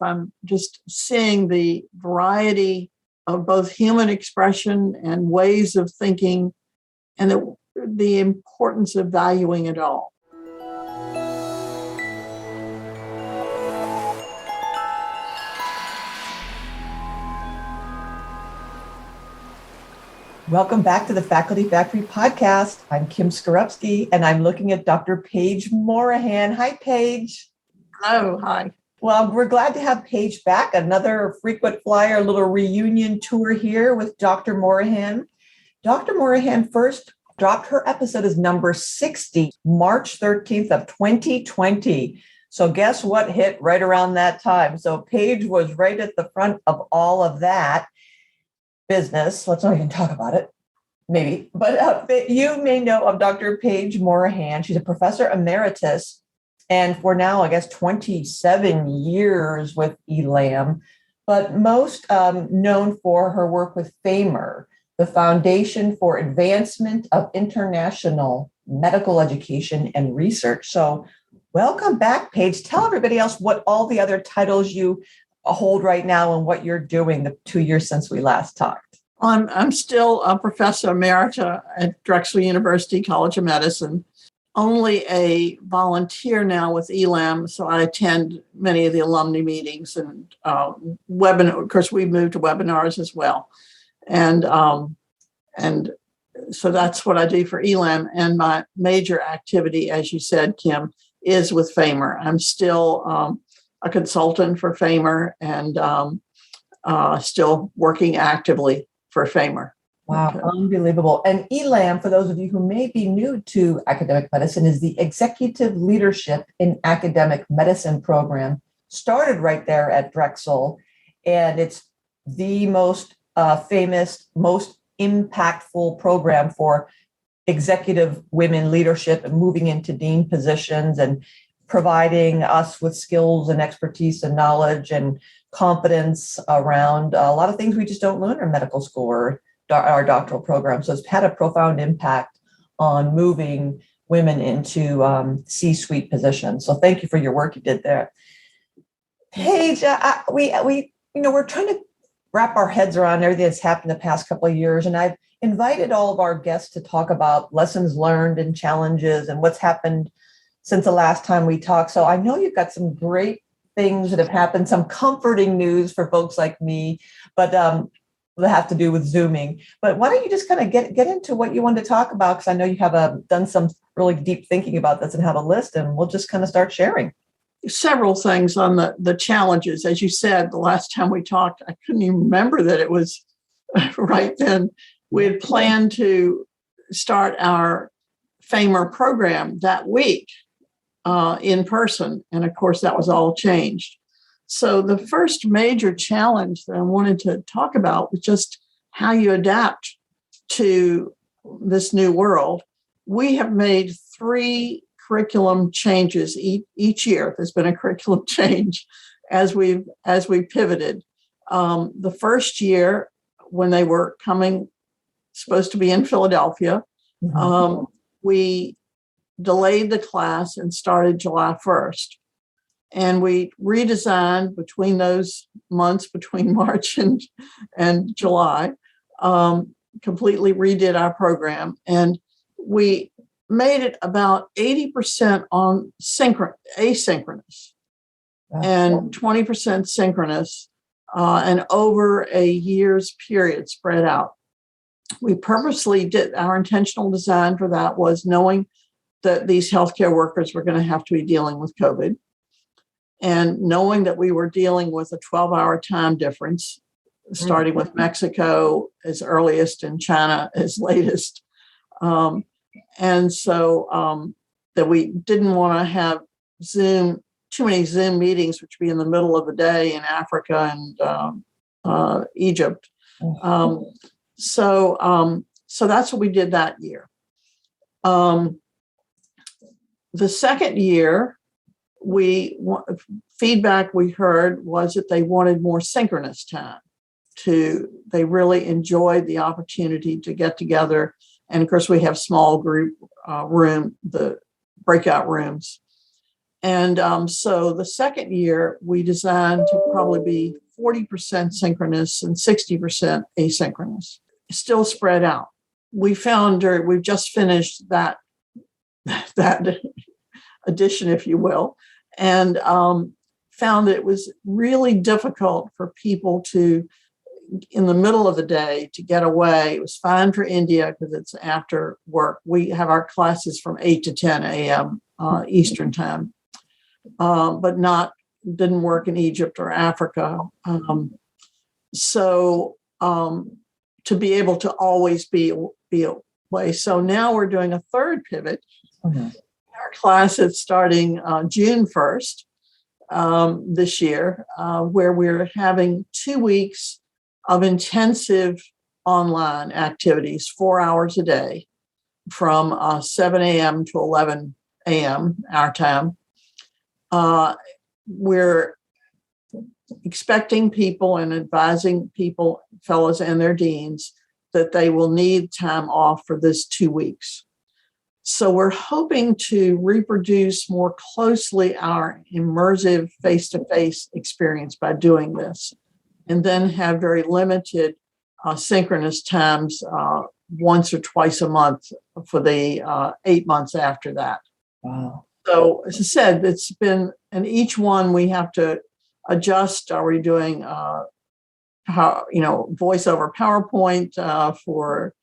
I'm just seeing the variety of both human expression and ways of thinking, and the importance of valuing it all. Welcome back to the Faculty Factory podcast. I'm Kim Skorupski, and I'm looking at Dr. Paige Morahan. Hi, Paige. Hello, hi. Well, we're glad to have Paige back. Another frequent flyer, little reunion tour here with Dr. Morahan. Dr. Morahan first dropped her episode as number 60, March 13th of 2020. So guess what hit right around that time? So Paige was right at the front of all of that business. Let's not even talk about it, maybe. But you may know of Dr. Paige Morahan. She's a professor emeritus, and for now, I guess, 27 years with ELAM, but most known for her work with FAIMER, the Foundation for Advancement of International Medical Education and Research. So welcome back, Paige. Tell everybody else what all the other titles you hold right now and what you're doing the 2 years since we last talked. I'm still a professor emerita at Drexel University College of Medicine, only a volunteer now with ELAM, so I attend many of the alumni meetings and webinar. Of course, we've moved to webinars as well, and so that's what I do for ELAM. And my major activity, as you said, Kim, is with FAIMER. I'm still a consultant for FAIMER and still working actively for FAIMER. Wow, okay. Unbelievable. And ELAM, for those of you who may be new to academic medicine, is the Executive Leadership in Academic Medicine program, started right there at Drexel. And it's the most famous, most impactful program for executive women leadership and moving into dean positions and providing us with skills and expertise and knowledge and confidence around a lot of things we just don't learn in medical school or our doctoral program. So it's had a profound impact on moving women into C-suite positions. So thank you for your work you did there. Paige, we're trying to wrap our heads around everything that's happened the past couple of years. And I've invited all of our guests to talk about lessons learned and challenges and what's happened since the last time we talked. So I know you've got some great things that have happened, some comforting news for folks like me, but that have to do with Zooming. But why don't you just kind of get into what you wanted to talk about? Because I know you have done some really deep thinking about this and have a list, and we'll just kind of start sharing. Several things on the challenges. As you said, the last time we talked, I couldn't even remember that it was right then. We had planned to start our FAIMER program that week in person. And of course, that was all changed. So the first major challenge that I wanted to talk about was just how you adapt to this new world. We have made 3 curriculum changes each year. There's been a curriculum change as we pivoted. The first year, when they were supposed to be in Philadelphia, we delayed the class and started July 1st. And we redesigned between those months, between March and July, completely redid our program. And we made it about 80% on asynchronous and 20% synchronous, and over a year's period spread out. We purposely did, our intentional design for that was knowing that these healthcare workers were going to have to be dealing with COVID, and knowing that we were dealing with a 12-hour time difference, starting with Mexico as earliest and China as latest. And so that we didn't want to have too many Zoom meetings, which would be in the middle of the day in Africa and Egypt. So that's what we did that year. The second year, feedback we heard was that they wanted more synchronous time. They really enjoyed the opportunity to get together. And of course, we have small group the breakout rooms. And so the second year, we designed to probably be 40% synchronous and 60% asynchronous, still spread out. We found we've just finished that edition, if you will, and found that it was really difficult for people to, in the middle of the day, to get away. It was fine for India because it's after work. We have our classes from 8 to 10 a.m. Eastern time, but didn't work in Egypt or Africa. So to be able to always be away. So now we're doing a third pivot. Okay. Our class is starting June 1st this year, where we're having 2 weeks of intensive online activities, 4 hours a day from 7 a.m. to 11 a.m. our time. We're expecting people and advising people, fellows and their deans, that they will need time off for this 2 weeks. So we're hoping to reproduce more closely our immersive face-to-face experience by doing this, and then have very limited synchronous times once or twice a month for the 8 months after that. Wow. So as I said, it's been, and each one we have to adjust. Are we doing voice over PowerPoint for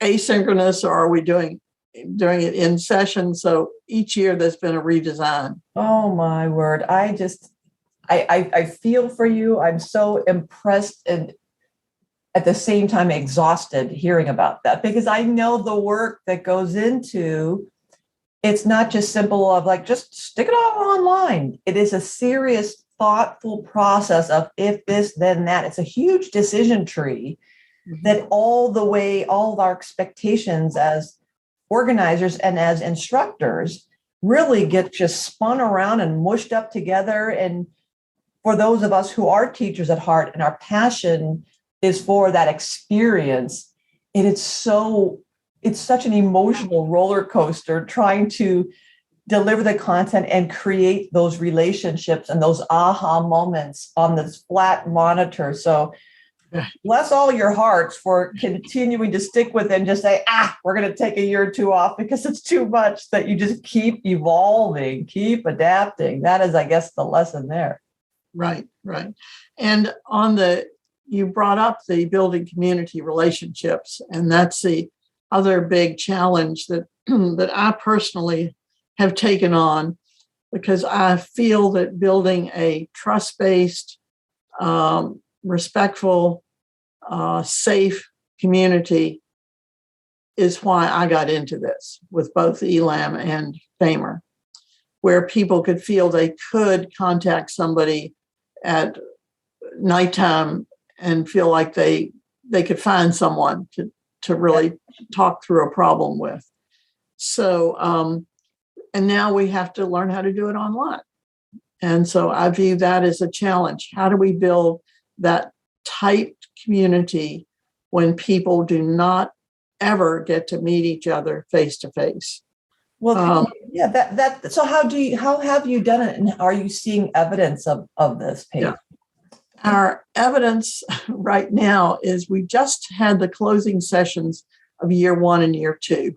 asynchronous, or are we doing it in session? So each year there's been a redesign. Oh my word. I feel for you. I'm so impressed and at the same time exhausted hearing about that, because I know the work that goes into, it's not just simple of like, just stick it all online. It is a serious, thoughtful process of if this, then that. It's a huge decision tree that all of our expectations as organizers and as instructors really get just spun around and mushed up together. And for those of us who are teachers at heart and our passion is for that experience, it's such an emotional roller coaster trying to deliver the content and create those relationships and those aha moments on this flat monitor. So bless all your hearts for continuing to stick with it and just say, we're going to take a year or two off because it's too much, that you just keep evolving, keep adapting. That is, I guess, the lesson there. Right. And you brought up the building community relationships, and that's the other big challenge that I personally have taken on, because I feel that building a trust-based, respectful, safe community is why I got into this with both ELAM and FAIMER, where people could feel they could contact somebody at nighttime and feel like they could find someone to really talk through a problem with. So, and now we have to learn how to do it online. And so I view that as a challenge. How do we build that tight community when people do not ever get to meet each other face to face? Well, so how have you done it, and are you seeing evidence of this, Paige? Yeah. Our evidence right now is we just had the closing sessions of year 1 and year 2.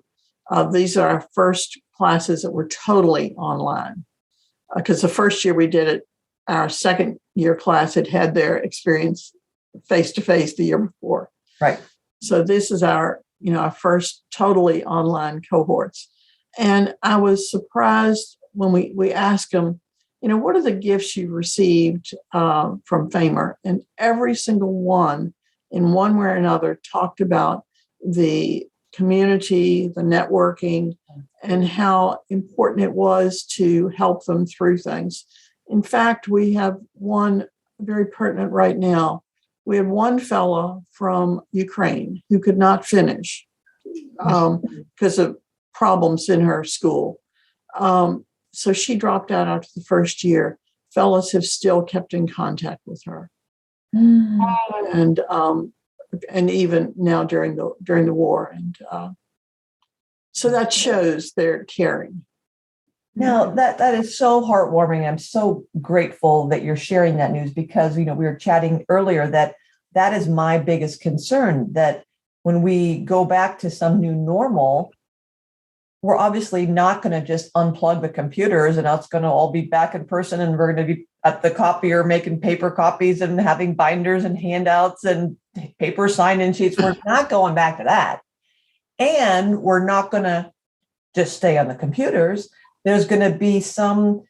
These are our first classes that were totally online, because the first year we did it, our second year class had their experience face to face the year before. Right. So this is our first totally online cohorts. And I was surprised when we asked them, what are the gifts you received from FAIMER? And every single one, in one way or another, talked about the community, the networking, and how important it was to help them through things. In fact, we have one very pertinent right now. We have one fellow from Ukraine who could not finish because of problems in her school. So she dropped out after the first year. Fellows have still kept in contact with her, and even now during the war, and so that shows they're caring. Now that is so heartwarming. I'm so grateful that you're sharing that news because we were chatting earlier that is my biggest concern, that when we go back to some new normal, we're obviously not going to just unplug the computers and it's going to all be back in person and we're going to be at the copier making paper copies and having binders and handouts and paper sign-in sheets. We're not going back to that. And we're not going to just stay on the computers. There's going to be some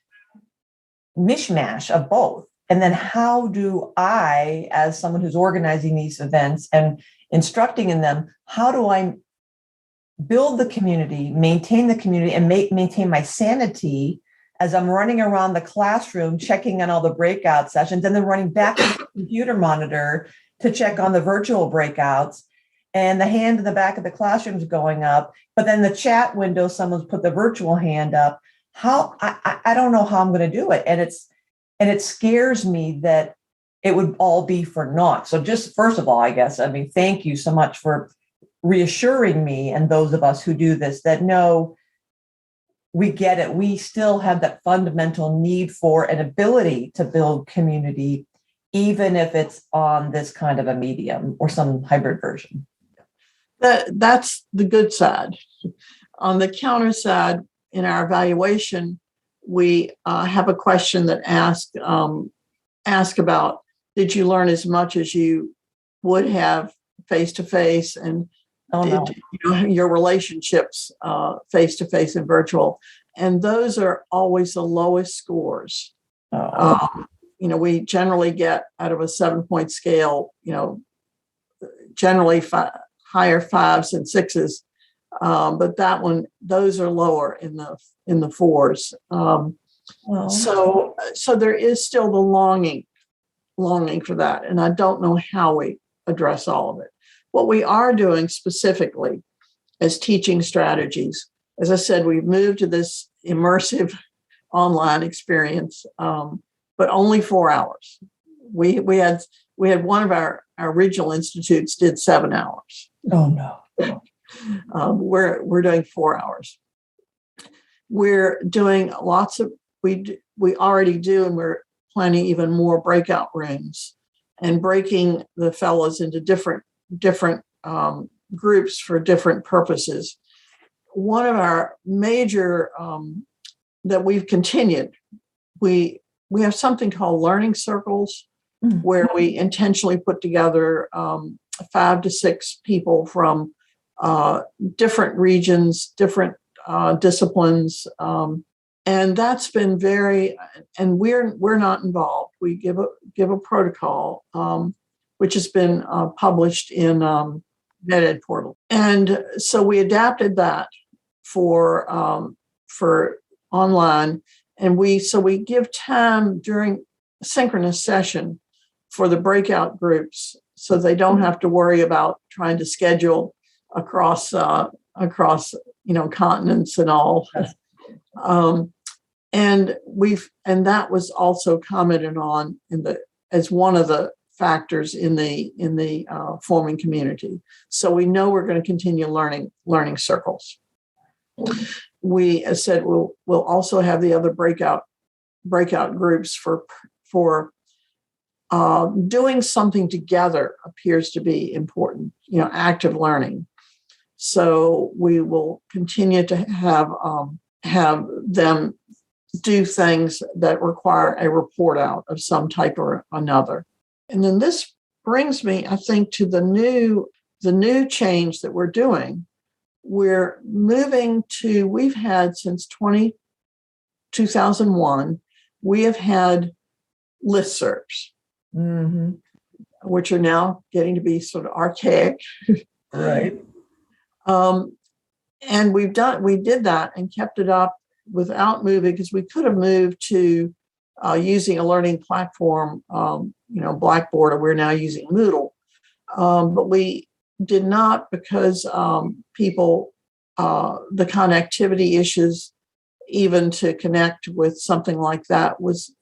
mishmash of both. And then how do I, as someone who's organizing these events and instructing in them, how do I build the community, maintain the community, and maintain my sanity as I'm running around the classroom, checking on all the breakout sessions, and then running back to the computer monitor to check on the virtual breakouts, and the hand in the back of the classroom is going up, but then the chat window, someone's put the virtual hand up. How I don't know how I'm going to do it. And it scares me that it would all be for naught. So just first of all, I guess, thank you so much for reassuring me and those of us who do this that no, we get it. We still have that fundamental need for an ability to build community, even if it's on this kind of a medium or some hybrid version. That's the good side. On the counter side, in our evaluation, we have a question that asks about, did you learn as much as you would have face-to-face, and your relationships face-to-face and virtual? And those are always the lowest scores. We generally get out of a 7-point scale, generally higher 5s and 6s. But those are lower in the 4s. So there is still the longing for that. And I don't know how we address all of it. What we are doing specifically as teaching strategies, as I said, we've moved to this immersive online experience, but only 4 hours. We had one of our regional institutes did 7 hours. Oh no. We're doing 4 hours. We're doing we already do, and we're planning even more breakout rooms and breaking the fellows into different groups for different purposes. One of our major that we've continued, we have something called learning circles, where we intentionally put together 5 to 6 people from different regions, different disciplines, and that's been and we're not involved. We give a protocol, which has been published in NetEd portal, and so we adapted that for online, and we give time during a synchronous session for the breakout groups, so they don't have to worry about trying to schedule across continents and all. And that was also commented on as one of the factors in the forming community. So we know we're going to continue learning circles. We, as said, we'll also have the other breakout groups for doing something together appears to be important, active learning. So we will continue to have them do things that require a report out of some type or another. And then this brings me, I think, to the new change that we're doing. We're moving to, we've had since 2001, we have had listservs, which are now getting to be sort of archaic. Right. And we did that and kept it up without moving, because we could have moved to using a learning platform, Blackboard, or we're now using Moodle. But we did not, because people, the connectivity issues, even to connect with something like that,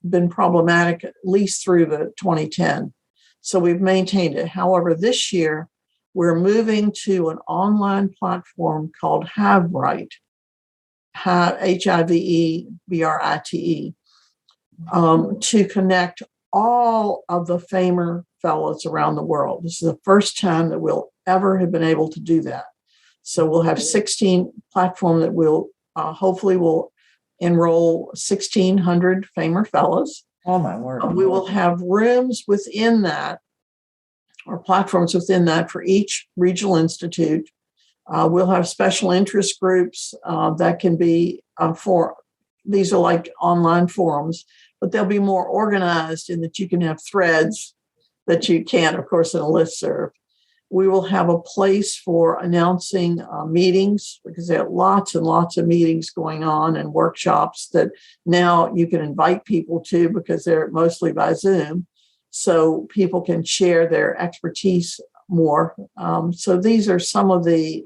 been problematic at least through the 2010. So we've maintained it. However, this year we're moving to an online platform called HaveRight. HIVE, to connect all of the FAIMER fellows around the world. This is the first time that we'll ever have been able to do that. So we'll have 16 platform that will hopefully will enroll 1,600 FAIMER fellows. Oh my word. We will have rooms within that, or platforms within that, for each regional institute. We'll have special interest groups that can be these are like online forums, but they'll be more organized in that you can have threads that you can't, of course, in a listserv. We will have a place for announcing meetings, because there are lots and lots of meetings going on and workshops that now you can invite people to, because they're mostly by Zoom. So people can share their expertise more. So these are some of the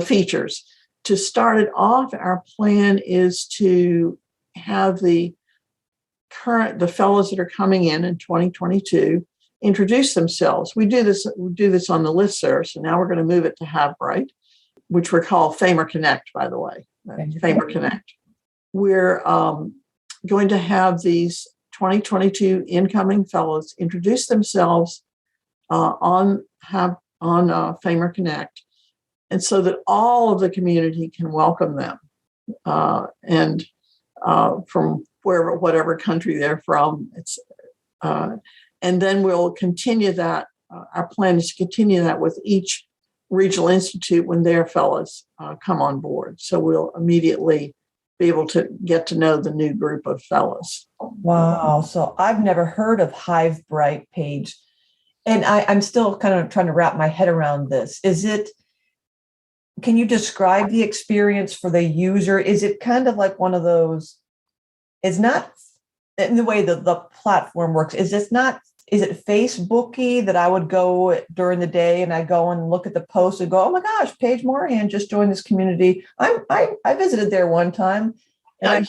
features. To start it off, our plan is to have the fellows that are coming in 2022 introduce themselves. We do this on the listserv, so now we're going to move it to HiveBright, which we call FAIMER Connect, by the way. FAIMER Connect. We're going to have these 2022 incoming fellows introduce themselves on FAIMER Connect, and so that all of the community can welcome them, and from whatever country they're from. And then we'll continue that. Our plan is to continue that with each regional institute when their fellows come on board. So we'll immediately be able to get to know the new group of fellows. Wow. So I've never heard of HiveBright page. And I'm still kind of trying to wrap my head around this. Can you describe the experience for the user? Is it kind of like one of those, it's not in the way that the platform works, is it Facebooky that I would go during the day and I go and look at the post and go, oh my gosh, Paige Morahan just joined this community. I visited there one time. And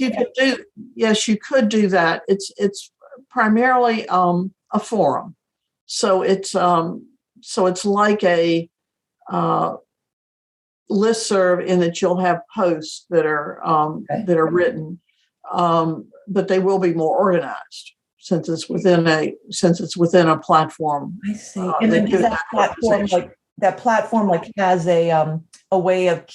yes, you could do that. It's primarily a forum. So it's like a listserv in that you'll have posts that are written, but they will be more organized since it's within a platform. I see. And then is that platform has a way of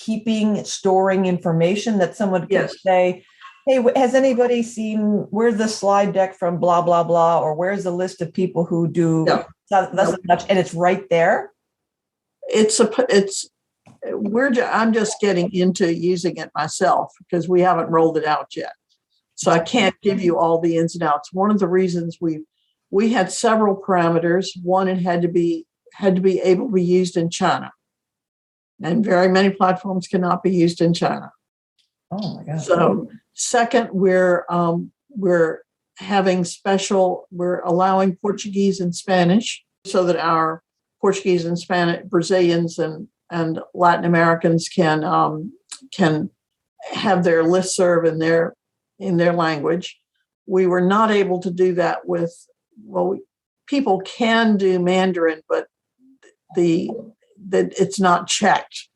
storing information that someone could say, hey, has anybody seen, where's the slide deck from blah, blah, blah, or where's the list of people who do that's much, and it's right there? I'm just getting into using it myself because we haven't rolled it out yet. So I can't give you all the ins and outs. One of the reasons we had several parameters. One, it had to be able to be used in China, and very many platforms cannot be used in China. Oh my gosh. So second, we're allowing Portuguese and Spanish so that our Portuguese and Spanish Brazilians and Latin Americans can have their listserv in their language. We were not able to do that people can do Mandarin, but it's not checked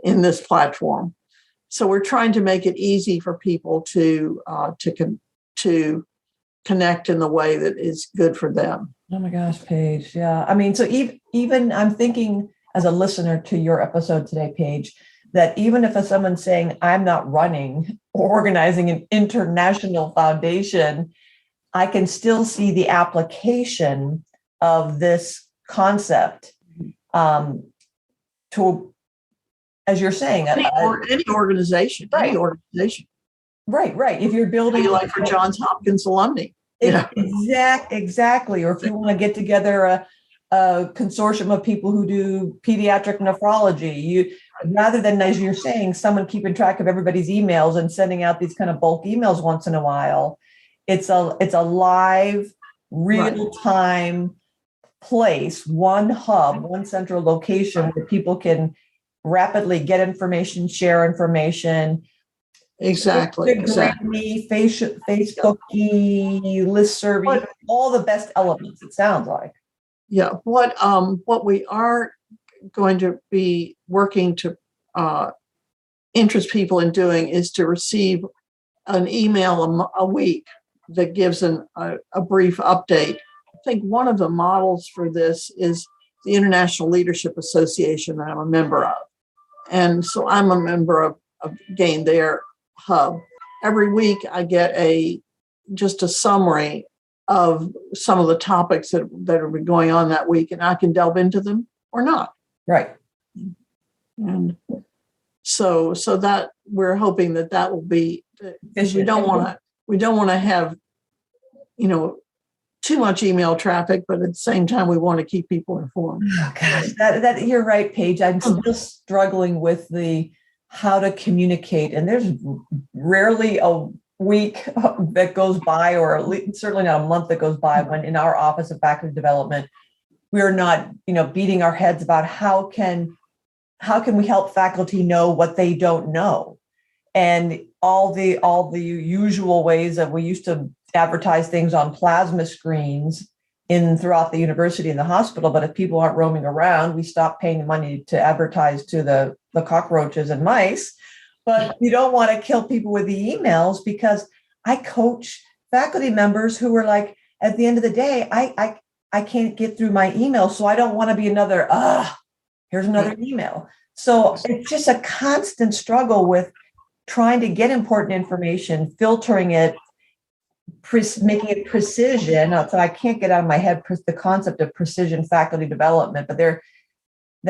in this platform. So we're trying to make it easy for people to connect in the way that is good for them. Oh my gosh, Paige. Yeah. I mean, so even I'm thinking as a listener to your episode today, Paige, that even if someone's saying, I'm not running or organizing an international foundation, I can still see the application of this concept to, as you're saying, any organization. Right. If you're building like for Johns Hopkins alumni. Exactly. Or if you want to get together a consortium of people who do pediatric nephrology, rather than, as you're saying, someone keeping track of everybody's emails and sending out these kind of bulk emails once in a while, it's a live, real-time place, one hub, one central location where people can rapidly get information, share information. Exactly. Facebooky, listserv, all the best elements, it sounds like. Yeah. What we are going to be working to interest people in doing is to receive an email a week that gives a brief update. I think one of the models for this is the International Leadership Association that I'm a member of. And so I'm a member of again, their hub. Every week I get just a summary of some of the topics that are going on that week, and I can delve into them or not. Right. And so that we're hoping that will be, because we don't want to have, too much email traffic, but at the same time, we want to keep people informed. Oh gosh, that you're right, Paige. I'm still struggling with how to communicate, and there's rarely a week that goes by, or at least, certainly not a month that goes by, when in our Office of Faculty Development, we're not, beating our heads about how can we help faculty know what they don't know, and all the usual ways that we used to advertise things on plasma screens throughout the university and the hospital. But if people aren't roaming around, we stop paying money to advertise to the cockroaches and mice. But you don't want to kill people with the emails, because I coach faculty members who are like, at the end of the day, I can't get through my email, so I don't want to be another, here's another email. So it's just a constant struggle with trying to get important information, filtering it, making it precision. So I can't get out of my head the concept of precision faculty development, but there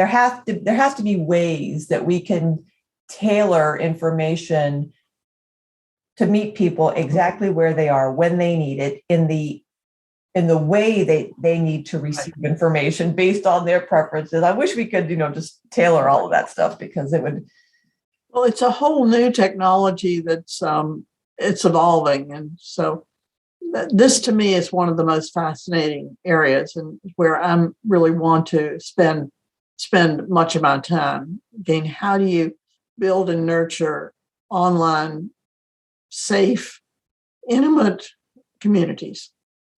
has to be ways that we can tailor information to meet people exactly where they are, when they need it, in the way they need to receive information based on their preferences. I wish we could, just tailor all of that stuff, because it would. Well, it's a whole new technology that's it's evolving, and so this to me is one of the most fascinating areas, and where I really want to spend much of my time. Again, how do you build and nurture online, safe, intimate communities?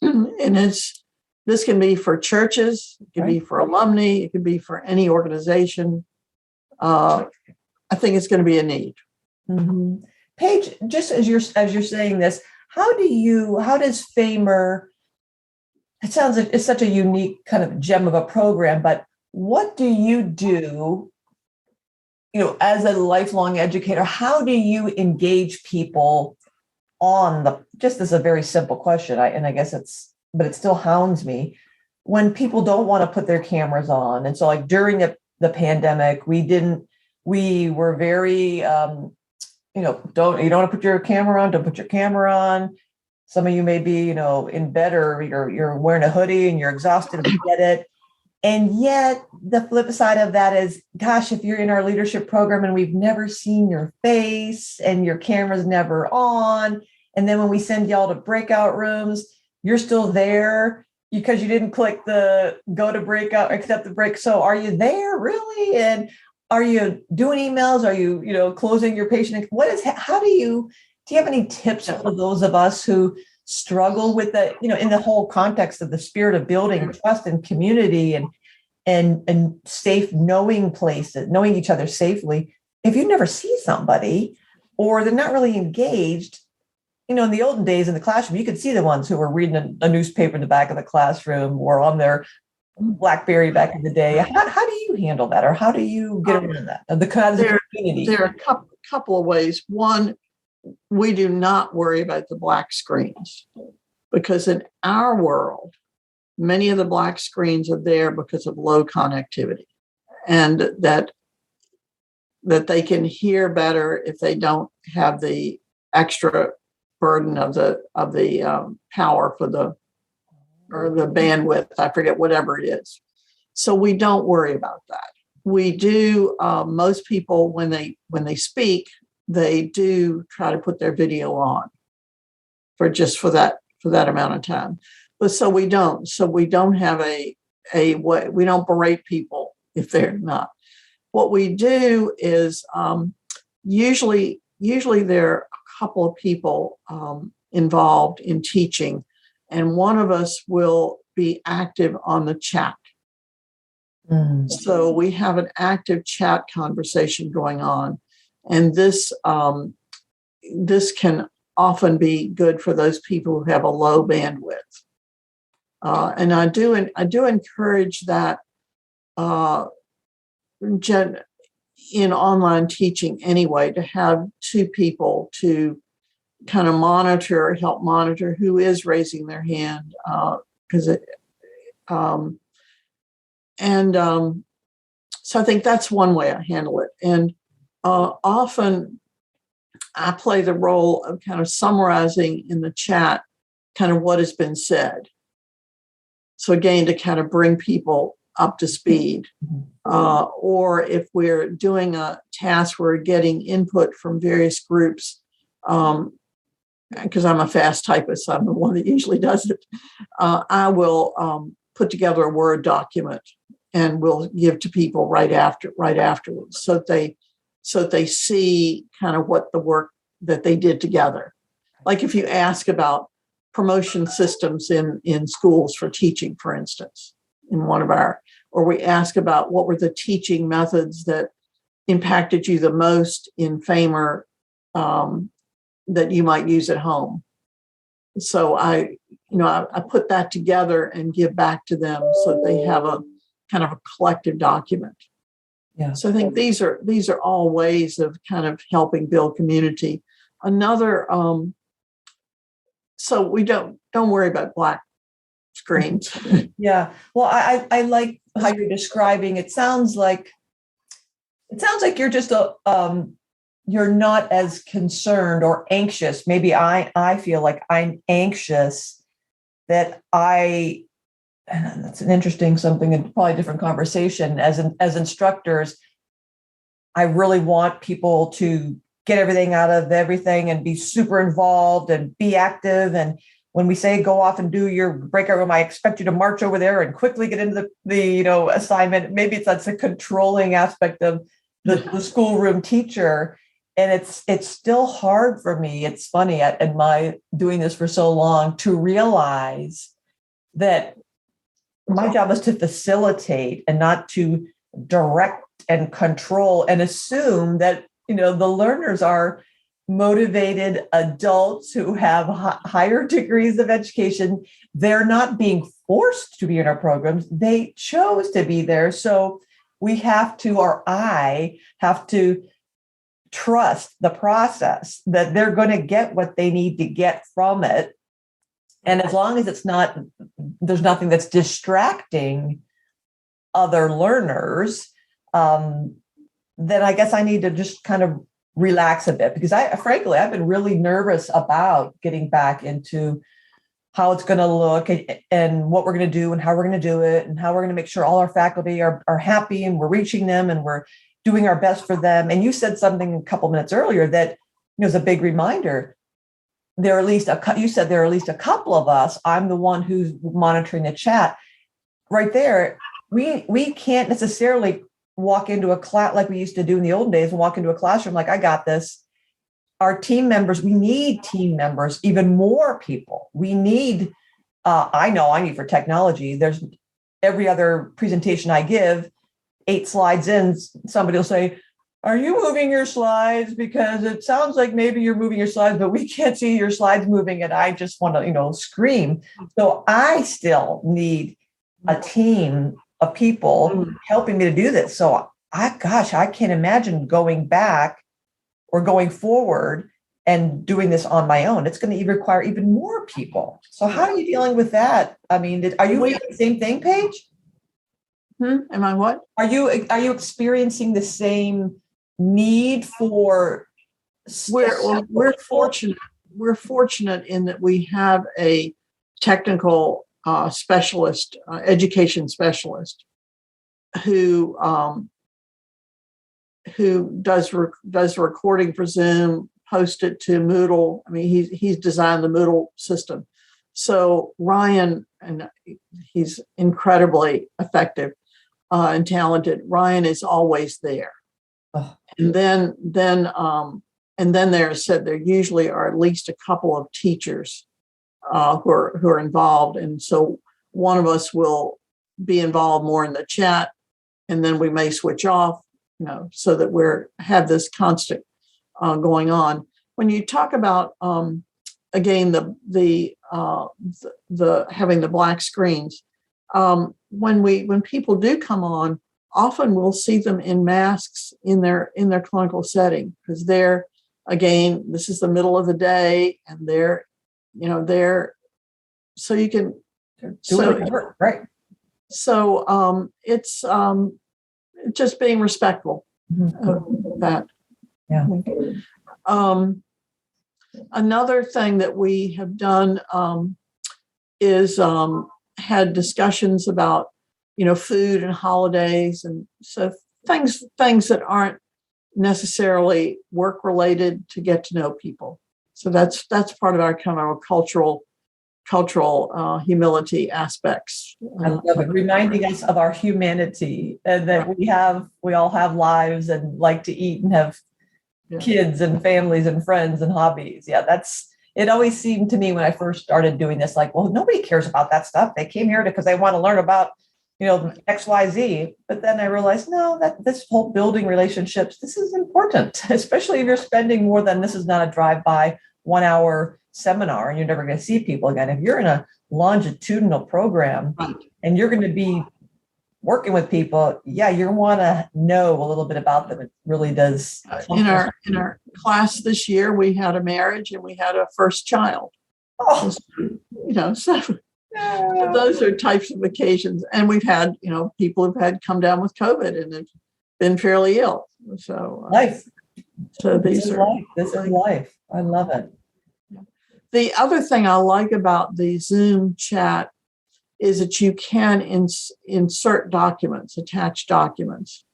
And this can be for churches, it can be for alumni, it can be for any organization. I think it's going to be a need. Mm-hmm. Paige, just as you're saying this, how does FAIMER? It sounds like it's such a unique kind of gem of a program, but what do you do? As a lifelong educator, how do you engage people just as a very simple question, I guess but it still hounds me when people don't want to put their cameras on. And so, like, during the pandemic, we were very, you don't want to put your camera on, don't put your camera on. Some of you may be, in bed, or you're wearing a hoodie and you're exhausted, we get it. And yet the flip side of that is, gosh, if you're in our leadership program and we've never seen your face and your camera's never on, and then when we send y'all to breakout rooms, you're still there because you didn't click the go to breakout, accept the break. So are you there really? And are you doing emails? Are you, closing your patient? Do you have any tips for those of us who struggle with in the whole context of the spirit of building trust and community and safe, knowing each other safely? If you never see somebody, or they're not really engaged, in the olden days in the classroom, you could see the ones who were reading a newspaper in the back of the classroom, or on their BlackBerry back in the day. How do you handle that, or how do you get around that? The kind of community. There are a couple of ways. One, we do not worry about the black screens, because in our world, many of the black screens are there because of low connectivity, and that they can hear better if they don't have the extra burden of the power or the bandwidth. I forget, whatever it is. So we don't worry about that. We do. Most people, when they speak, they do try to put their video on for that amount of time. But so we don't have a way. We don't berate people if they're not. What we do is usually there are a couple of people involved in teaching, and one of us will be active on the chat. So we have an active chat conversation going on. And this can often be good for those people who have a low bandwidth. And I do encourage that in online teaching anyway, to have two people to kind of help monitor who is raising their hand, so I think that's one way I handle it. And often I play the role of kind of summarizing in the chat kind of what has been said. So again, to kind of bring people up to speed. Or if we're doing a task, we're getting input from various groups, because I'm a fast typist, so I'm the one that usually does it. I will put together a Word document and we'll give to people right afterwards, so that they see kind of what the work that they did together. Like if you ask about promotion systems in schools for teaching, for instance, or we ask about what were the teaching methods that impacted you the most in FAIMER that you might use at home. So I put that together and give back to them so they have a kind of a collective document. Yeah. So I think these are all ways of kind of helping build community. Another, so we don't worry about black screens. Yeah. Well, I like how you're describing. It sounds like you're just you're not as concerned or anxious. Maybe I feel like I'm anxious that and that's an interesting something and probably a different conversation. As instructors, I really want people to get everything out of everything and be super involved and be active. And when we say go off and do your breakout room, I expect you to march over there and quickly get into the assignment. Maybe that's a controlling aspect of the schoolroom teacher. And it's still hard for me. It's funny, in my doing this for so long, to realize that my job is to facilitate and not to direct and control and assume that, the learners are motivated adults who have higher degrees of education. They're not being forced to be in our programs. They chose to be there. So we have to, or I have to, trust the process that they're going to get what they need to get from it. And as long as there's nothing that's distracting other learners, then I guess I need to just kind of relax a bit, because frankly, I've been really nervous about getting back into how it's going to look and what we're going to do and how we're going to do it and how we're going to make sure all our faculty are happy and we're reaching them and we're doing our best for them. And you said something a couple minutes earlier that is a big reminder. You said there are at least a couple of us. I'm the one who's monitoring the chat. Right there, we can't necessarily walk into a class like we used to do in the old days and walk into a classroom like, I got this. Our team members, we need team members, even more people. We need, I need for technology. There's every other presentation I give, 8 slides in, somebody will say, are you moving your slides? Because it sounds like maybe you're moving your slides, but we can't see your slides moving. And I just want to, scream. So I still need a team of people helping me to do this. So I can't imagine going back or going forward and doing this on my own. It's going to require even more people. So how are you dealing with that? I mean, are you feeling the same thing, Paige? Am I what? Are you experiencing the same need for? We're fortunate. We're fortunate in that we have a technical specialist, education specialist, who does recording for Zoom, post it to Moodle. I mean, he's designed the Moodle system. So Ryan, and he's incredibly effective and talented. Ryan is always there. Oh. And then there usually are at least a couple of teachers who are involved, and so one of us will be involved more in the chat, and then we may switch off, so that have this constant going on. When you talk about again the having the black screens, when people do come on, often we'll see them in masks in their clinical setting, because again, this is the middle of the day, and they're so you can right. So it's just being respectful of that. Yeah. Another thing that we have done is had discussions about food and holidays, and so things that aren't necessarily work related, to get to know people. So that's part of our kind of cultural humility aspects. I love it, reminding us of our humanity, and that we all have lives and like to eat and have kids and families and friends and hobbies. Yeah, it always seemed to me when I first started doing this, like, well, nobody cares about that stuff. They came here because they want to learn about, XYZ. But then I realized, no, that this whole building relationships, this is important, especially if you're spending more than, this is not a drive-by 1 hour seminar and you're never going to see people again. If you're in a longitudinal program and you're going to be working with people, you want to know a little bit about them. It really does. In our class this year, we had a marriage and we had a first child. Oh. So those are types of occasions. And we've had, people who've had come down with COVID and have been fairly ill. So life. So these are life. This is life. I love it. The other thing I like about the Zoom chat is that you can insert documents, attach documents.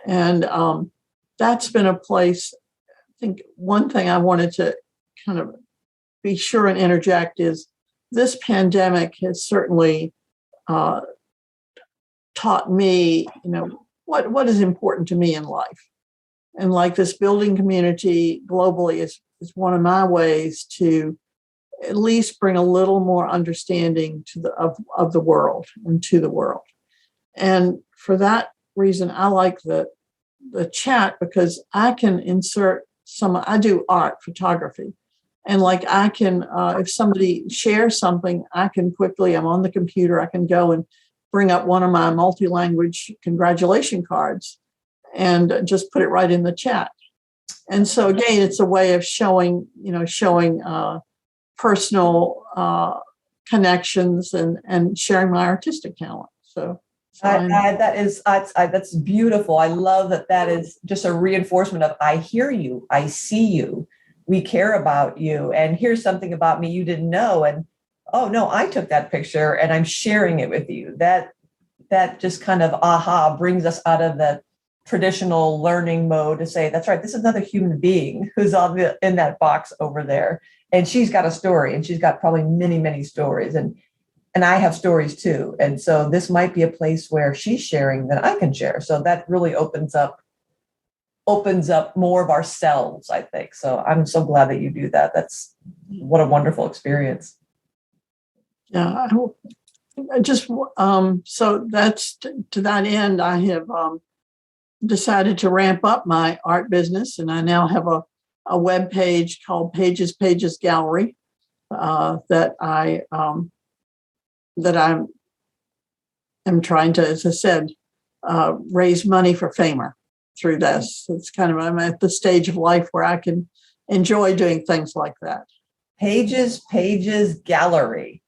And that's been a place. I think one thing I wanted to kind of be sure and interject is this pandemic has certainly taught me, what is important to me in life. And like this building community globally is one of my ways to at least bring a little more understanding of the world and to the world. And for that reason, I like the chat, because I can insert I do art, photography. And like I can, if somebody shares something, I can quickly, I'm on the computer, I can go and bring up one of my multi-language congratulation cards and just put it right in the chat. And so again, it's a way of showing personal connections and sharing my artistic talent. So that's beautiful. I love that is just a reinforcement of, I hear you, I see you, we care about you, and here's something about me you didn't know, and oh no, I took that picture and I'm sharing it with you. That just kind of brings us out of the traditional learning mode to say, that's right, this is another human being who's in that box over there. And she's got a story, and she's got probably many, many stories. And I have stories too. And so this might be a place where she's sharing that I can share. So that really opens up more of ourselves, I think. So I'm so glad that you do that. That's what a wonderful experience. Yeah. I just, so that's to that end, I have decided to ramp up my art business. And I now have a web page called Pages Gallery that I'm trying to, as I said, raise money for FAIMER through this. It's kind of, I'm at the stage of life where I can enjoy doing things like that. Pages Gallery.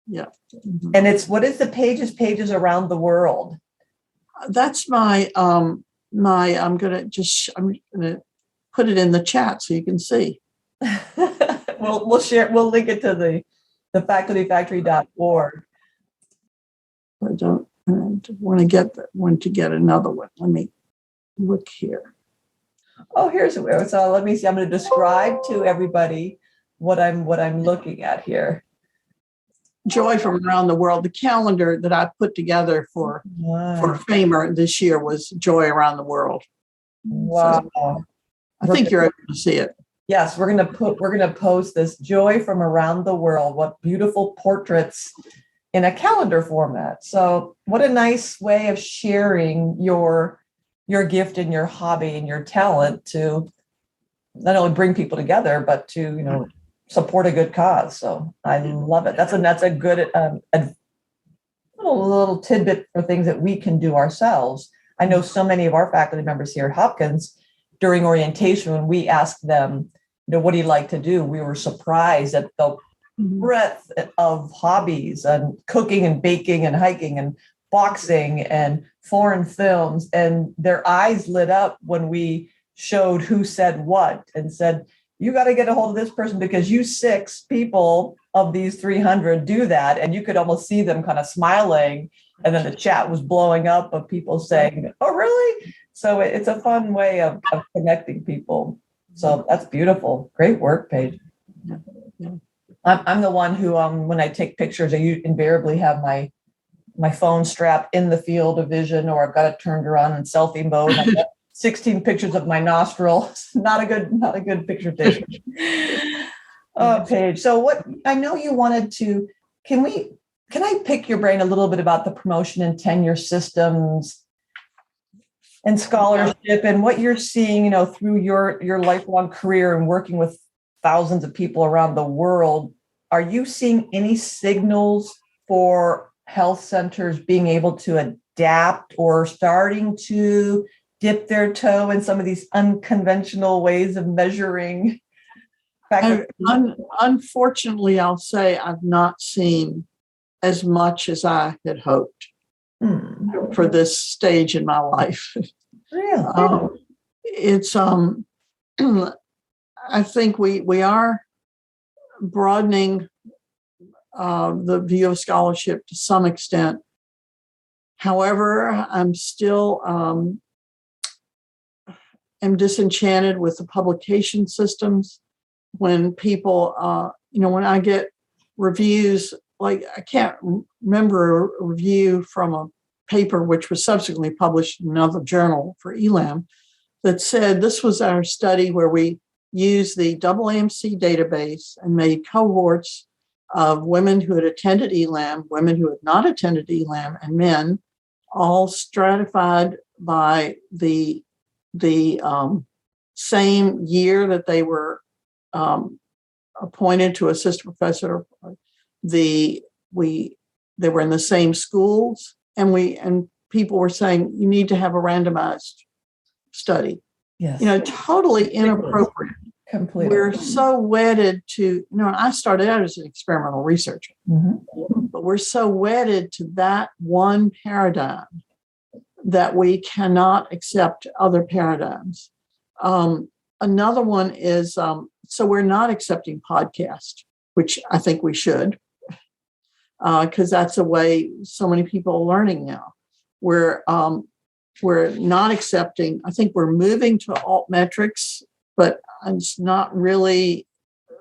Yeah. Mm-hmm. And what is the Pages around the world? That's my I'm gonna put it in the chat so you can see. We'll share. We'll link it to the facultyfactory.org. I don't want to get another one. Let me look here. Oh, here's where. So let me see. I'm going to describe to everybody what I'm looking at here. Joy from around the world. The calendar that I put together for FAIMER this year was Joy Around the World. Wow. So I think you're able to see it. Yes, we're going to post this Joy from Around the World. What beautiful portraits in a calendar format. So what a nice way of sharing your gift and your hobby and your talent to not only bring people together, but to, support a good cause. So I love it. That's a good little tidbit for things that we can do ourselves. I know so many of our faculty members here at Hopkins, during orientation, when we asked them, what do you like to do? We were surprised at the breadth of hobbies, and cooking and baking and hiking and boxing and foreign films. And their eyes lit up when we showed who said what and said, you got to get a hold of this person because you 6 people of these 300 do that. And you could almost see them kind of smiling. And then the chat was blowing up of people saying, oh, really? So it's a fun way of connecting people. So that's beautiful. Great work, Paige. Yeah. I'm the one who, when I take pictures, I invariably have my phone strapped in the field of vision, or I've got it turned around in selfie mode. I've got 16 pictures of my nostril. Not a good picture taker. Paige. So what I know you wanted to, can I pick your brain a little bit about the promotion and tenure systems and scholarship and what you're seeing, through your lifelong career and working with thousands of people around the world? Are you seeing any signals for health centers being able to adapt or starting to dip their toe in some of these unconventional ways of measuring? Unfortunately, I'll say I've not seen as much as I had hoped for this stage in my life. Really? It's I think we are broadening the view of scholarship to some extent. However, I'm still am disenchanted with the publication systems. When people, when I get reviews, like I can't remember a review from a paper which was subsequently published in another journal for ELAM that said this was our study where we used the AAMC database and made cohorts of women who had attended ELAM, women who had not attended ELAM, and men, all stratified by the same year that they were appointed to assistant professor. They were in the same schools, and people were saying you need to have a randomized study. Yes. Totally inappropriate. Completely. We're so wedded to, I started out as an experimental researcher, but we're so wedded to that one paradigm that we cannot accept other paradigms. Another one is, so we're not accepting podcast, which I think we should, because that's a way so many people are learning now. We're not accepting, I think we're moving to altmetrics, but it's not really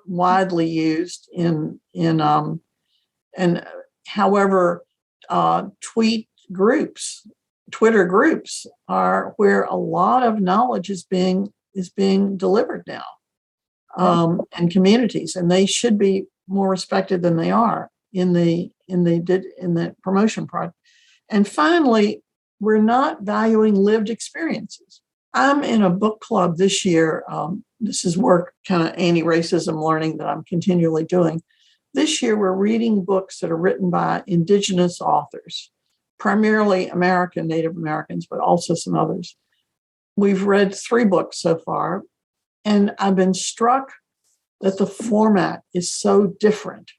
widely used in and however, Twitter groups are where a lot of knowledge is being delivered now, and communities, and they should be more respected than they are in the promotion project. And finally, we're not valuing lived experiences. I'm in a book club this year. This is work, kind of anti-racism learning that I'm continually doing. This year, we're reading books that are written by indigenous authors, primarily Native Americans, but also some others. We've read 3 books so far, and I've been struck that the format is so different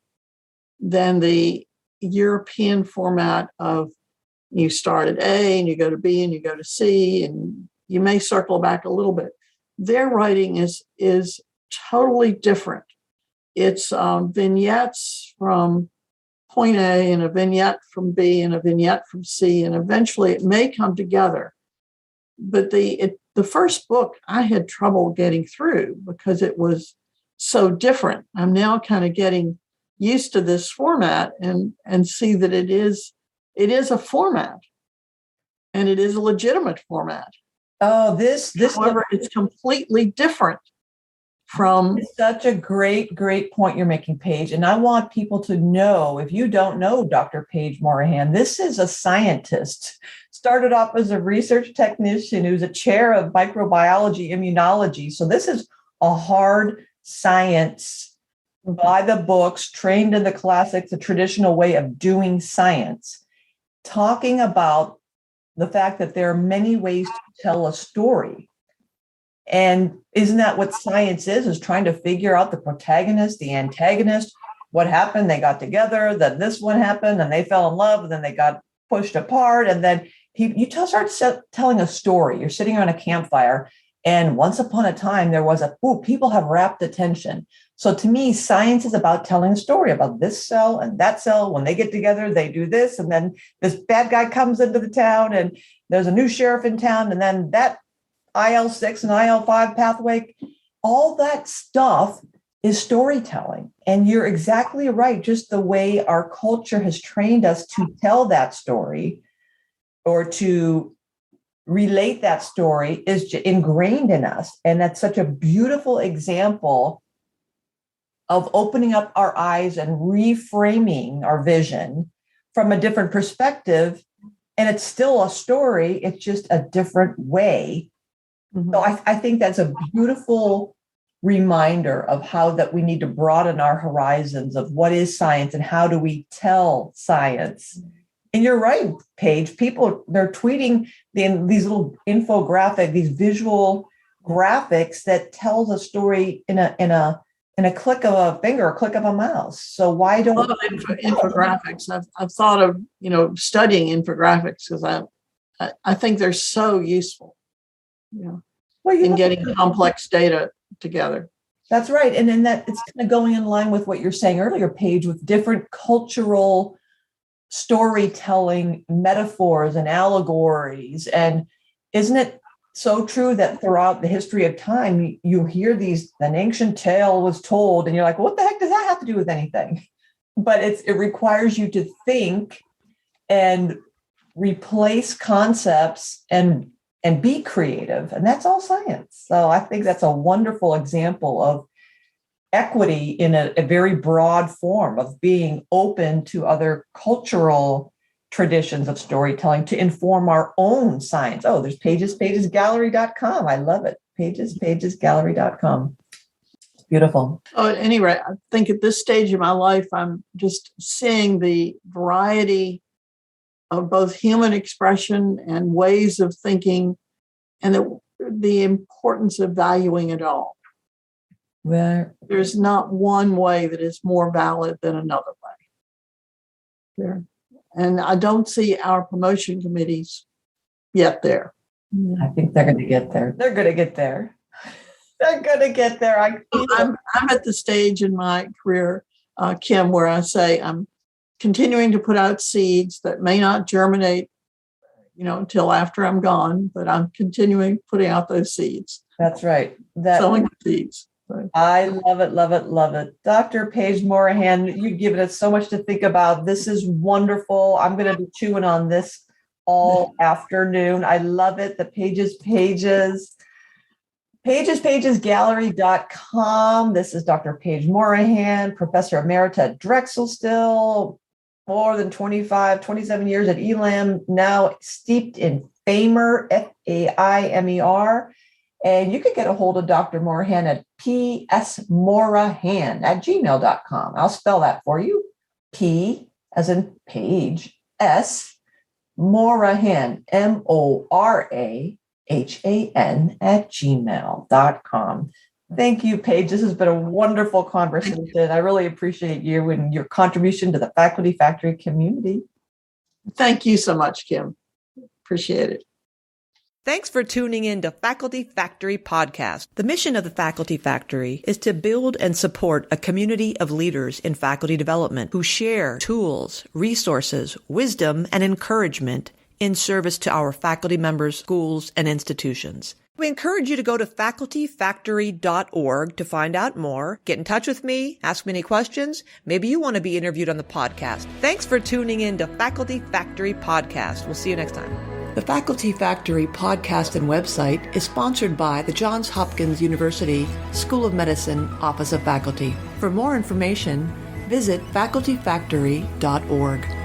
than the European format of you start at A and you go to B and you go to C, and you may circle back a little bit. Their writing is totally different. It's vignettes from point A and a vignette from B and a vignette from C, and eventually it may come together. But the first book I had trouble getting through because it was so different. I'm now kind of getting used to this format and see that it is a format, and it is a legitimate format. Oh, this however, it's completely different from. It's such a great point you're making, Paige. And I want people to know, if you don't know Dr. Paige Morahan, this is a scientist. Started off as a research technician who's a chair of microbiology, immunology. So this is a hard science by the books, trained in the classics, the traditional way of doing science, talking about the fact that there are many ways to tell a story. And isn't that what science is trying to figure out the protagonist, the antagonist, what happened? They got together, then this one happened, and they fell in love, and then they got pushed apart. And then you start telling a story. You're sitting around a campfire, and once upon a time, there was people have rapt attention. So to me, science is about telling a story about this cell and that cell. When they get together, they do this. And then this bad guy comes into the town, and there's a new sheriff in town. And then that IL-6 and IL-5 pathway, all that stuff is storytelling. And you're exactly right. Just the way our culture has trained us to tell that story or to relate that story is ingrained in us. And that's such a beautiful example of opening up our eyes and reframing our vision from a different perspective. And it's still a story. It's just a different way. Mm-hmm. So I think that's a beautiful reminder of how that we need to broaden our horizons of what is science and how do we tell science. And you're right, Paige. People, they're tweeting these little infographic, these visual graphics that tells a story in a click of a finger, a click of a mouse. So why don't I love infographics? I've thought of studying infographics because I think they're so useful. In getting complex data together. That's right. And then that it's kind of going in line with what you're saying earlier, Paige, with different cultural storytelling metaphors and allegories. And isn't it so true that throughout the history of time, you hear an ancient tale was told, and you're like, what the heck does that have to do with anything? But it requires you to think and replace concepts and be creative. And that's all science. So I think that's a wonderful example of equity in a very broad form of being open to other cultural traditions of storytelling to inform our own science. Oh, there's pagesgallery.com. I love it. pagesgallery.com. Beautiful. Oh, at any rate, I think at this stage of my life, I'm just seeing the variety of both human expression and ways of thinking, and the importance of valuing it all. There's not one way that is more valid than another way. There. And I don't see our promotion committees yet there. I think they're going to get there. They're going to get there. They're going to get there. I'm at the stage in my career, Kim, where I say I'm continuing to put out seeds that may not germinate, until after I'm gone, but I'm continuing putting out those seeds. That's right. Sowing seeds. Right. I love it, love it, love it. Dr. Paige Morahan, you've given us so much to think about. This is wonderful. I'm going to be chewing on this all afternoon. I love it. The pagesgallery.com. This is Dr. Paige Morahan, Professor Emerita at Drexel still, more than 27 years at ELAM, now steeped in FAIMER, FAIMER. And you can get a hold of Dr. Morahan at psmorahan@gmail.com. I'll spell that for you. P as in Paige, S, Morahan, MORAHAN @gmail.com. Thank you, Paige. This has been a wonderful conversation. I really appreciate you and your contribution to the Faculty Factory community. Thank you so much, Kim. Appreciate it. Thanks for tuning in to Faculty Factory Podcast. The mission of the Faculty Factory is to build and support a community of leaders in faculty development who share tools, resources, wisdom, and encouragement in service to our faculty members, schools, and institutions. We encourage you to go to facultyfactory.org to find out more. Get in touch with me, ask me any questions. Maybe you want to be interviewed on the podcast. Thanks for tuning in to Faculty Factory Podcast. We'll see you next time. The Faculty Factory podcast and website is sponsored by the Johns Hopkins University School of Medicine Office of Faculty. For more information, visit facultyfactory.org.